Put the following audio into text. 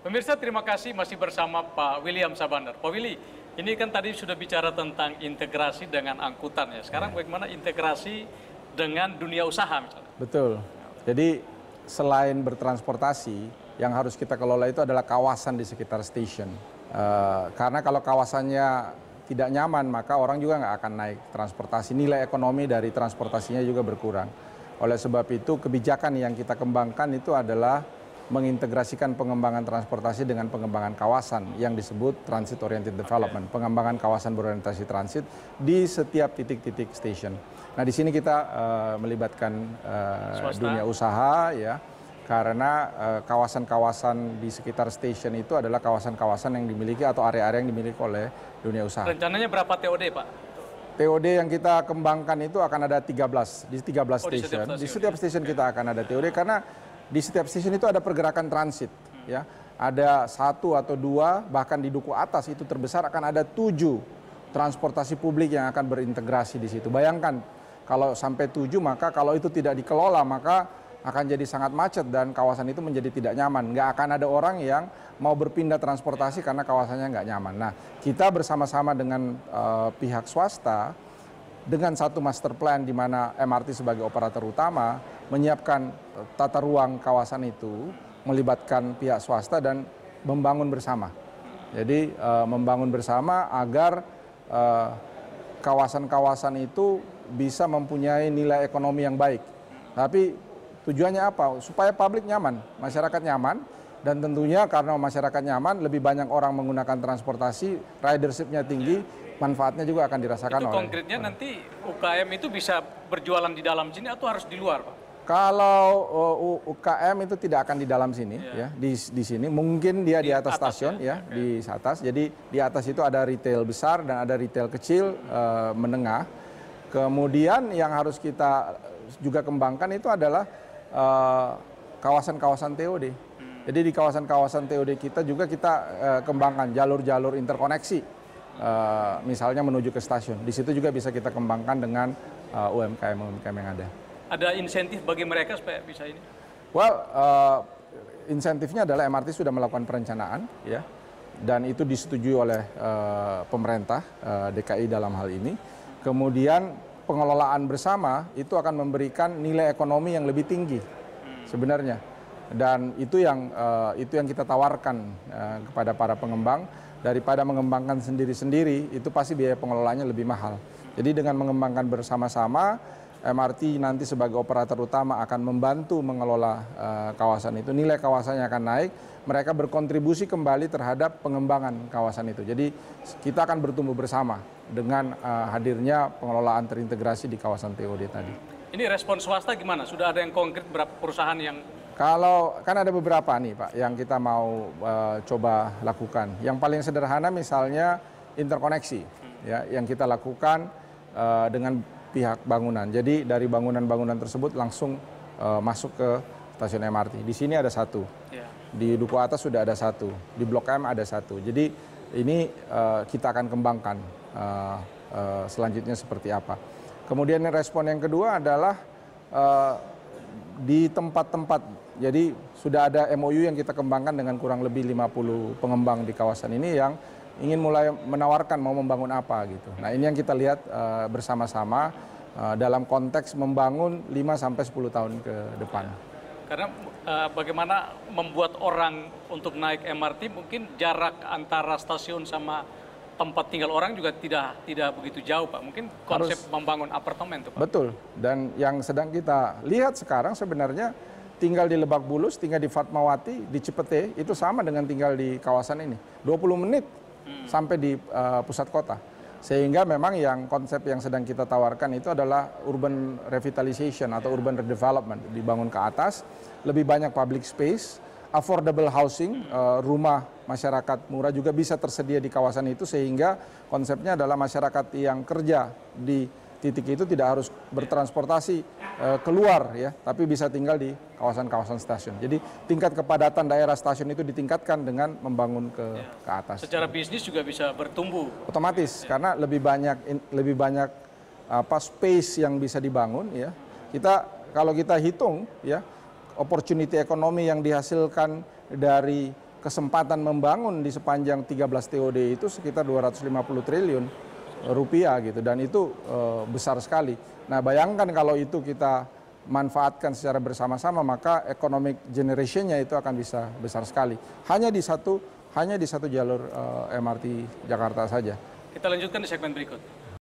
Pemirsa, terima kasih masih bersama Pak William Sabandar. Pak Willy, ini kan tadi sudah bicara tentang integrasi dengan angkutan ya. Sekarang bagaimana integrasi dengan dunia usaha misalnya? Betul. Jadi selain bertransportasi, yang harus kita kelola itu adalah kawasan di sekitar stasiun. Karena kalau kawasannya tidak nyaman, maka orang juga nggak akan naik transportasi. Nilai ekonomi dari transportasinya juga berkurang. Oleh sebab itu, kebijakan yang kita kembangkan itu adalah mengintegrasikan pengembangan transportasi dengan pengembangan kawasan yang disebut transit oriented development, pengembangan kawasan berorientasi transit di setiap titik-titik stasiun. Nah, di sini kita melibatkan dunia usaha ya, karena kawasan-kawasan di sekitar stasiun itu adalah kawasan-kawasan yang dimiliki atau area-area yang dimiliki oleh dunia usaha. Rencananya berapa TOD, Pak? TOD yang kita kembangkan itu akan ada 13 di 13 stasiun. Di setiap stasiun kita akan ada TOD karena di setiap stasiun itu ada pergerakan transit, ya. Ada 1 atau 2, bahkan di duku atas itu terbesar akan ada 7 transportasi publik yang akan berintegrasi di situ. Bayangkan kalau sampai 7, maka kalau itu tidak dikelola maka akan jadi sangat macet dan kawasan itu menjadi tidak nyaman. Nggak akan ada orang yang mau berpindah transportasi karena kawasannya nggak nyaman. Nah, kita bersama-sama dengan pihak swasta dengan satu master plan di mana MRT sebagai operator utama menyiapkan tata ruang kawasan itu, melibatkan pihak swasta dan membangun bersama. Jadi membangun bersama agar kawasan-kawasan itu bisa mempunyai nilai ekonomi yang baik. Tapi tujuannya apa? Supaya publik nyaman, masyarakat nyaman, dan tentunya karena masyarakat nyaman, lebih banyak orang menggunakan transportasi, ridership-nya tinggi, manfaatnya juga akan dirasakan oleh. Itu konkretnya nanti UKM itu bisa berjualan di dalam sini atau harus di luar, Pak? Kalau UKM itu tidak akan di dalam sini, ya, di sini. Mungkin dia di atas stasiun, ya, di atas. Jadi di atas itu ada retail besar dan ada retail kecil, menengah. Kemudian yang harus kita juga kembangkan itu adalah kawasan-kawasan TOD. Jadi di kawasan-kawasan TOD kita juga kita kembangkan jalur-jalur interkoneksi, misalnya menuju ke stasiun. Di situ juga bisa kita kembangkan dengan UMKM yang ada. Ada insentif bagi mereka supaya bisa ini? Well, insentifnya adalah MRT sudah melakukan perencanaan, ya, dan itu disetujui oleh pemerintah DKI dalam hal ini. Kemudian pengelolaan bersama itu akan memberikan nilai ekonomi yang lebih tinggi sebenarnya, dan itu yang kita tawarkan kepada para pengembang. Daripada mengembangkan sendiri-sendiri, itu pasti biaya pengelolaannya lebih mahal. Jadi dengan mengembangkan bersama-sama, MRT nanti sebagai operator utama akan membantu mengelola kawasan itu. Nilai kawasannya akan naik, mereka berkontribusi kembali terhadap pengembangan kawasan itu. Jadi kita akan bertumbuh bersama dengan hadirnya pengelolaan terintegrasi di kawasan TOD tadi. Ini respon swasta gimana? Sudah ada yang konkret berapa perusahaan yang... Kalau kan ada beberapa nih Pak yang kita mau coba lakukan. Yang paling sederhana misalnya interkoneksi, ya, yang kita lakukan dengan pihak bangunan. Jadi dari bangunan-bangunan tersebut langsung masuk ke stasiun MRT. Di sini ada 1, di duku atas sudah ada 1, di Blok M ada 1. Jadi ini kita akan kembangkan selanjutnya seperti apa. Kemudian respon yang kedua adalah di tempat-tempat. Jadi sudah ada MOU yang kita kembangkan dengan kurang lebih 50 pengembang di kawasan ini yang ingin mulai menawarkan mau membangun apa gitu. Nah, ini yang kita lihat bersama-sama dalam konteks membangun 5-10 tahun ke depan. Karena bagaimana membuat orang untuk naik MRT mungkin jarak antara stasiun sama tempat tinggal orang juga tidak begitu jauh, Pak. Mungkin konsep membangun apartemen tuh, Pak. Betul. Dan yang sedang kita lihat sekarang sebenarnya tinggal di Lebak Bulus, tinggal di Fatmawati, di Cipete, itu sama dengan tinggal di kawasan ini. 20 menit sampai di pusat kota. Sehingga memang yang konsep yang sedang kita tawarkan itu adalah urban revitalization atau urban redevelopment. Dibangun ke atas, lebih banyak public space, affordable housing, rumah masyarakat murah juga bisa tersedia di kawasan itu, sehingga konsepnya adalah masyarakat yang kerja di titik itu tidak harus bertransportasi keluar, ya, tapi bisa tinggal di kawasan-kawasan stasiun. Jadi tingkat kepadatan daerah stasiun itu ditingkatkan dengan membangun ke atas. Secara bisnis juga bisa bertumbuh. Otomatis, karena lebih banyak space yang bisa dibangun, ya. Kalau kita hitung, ya, opportunity ekonomi yang dihasilkan dari kesempatan membangun di sepanjang 13 TOD itu sekitar 250 triliun rupiah gitu, dan itu besar sekali. Nah, bayangkan kalau itu kita manfaatkan secara bersama-sama, maka economic generation-nya itu akan bisa besar sekali. Hanya di satu jalur MRT Jakarta saja. Kita lanjutkan di segmen berikut.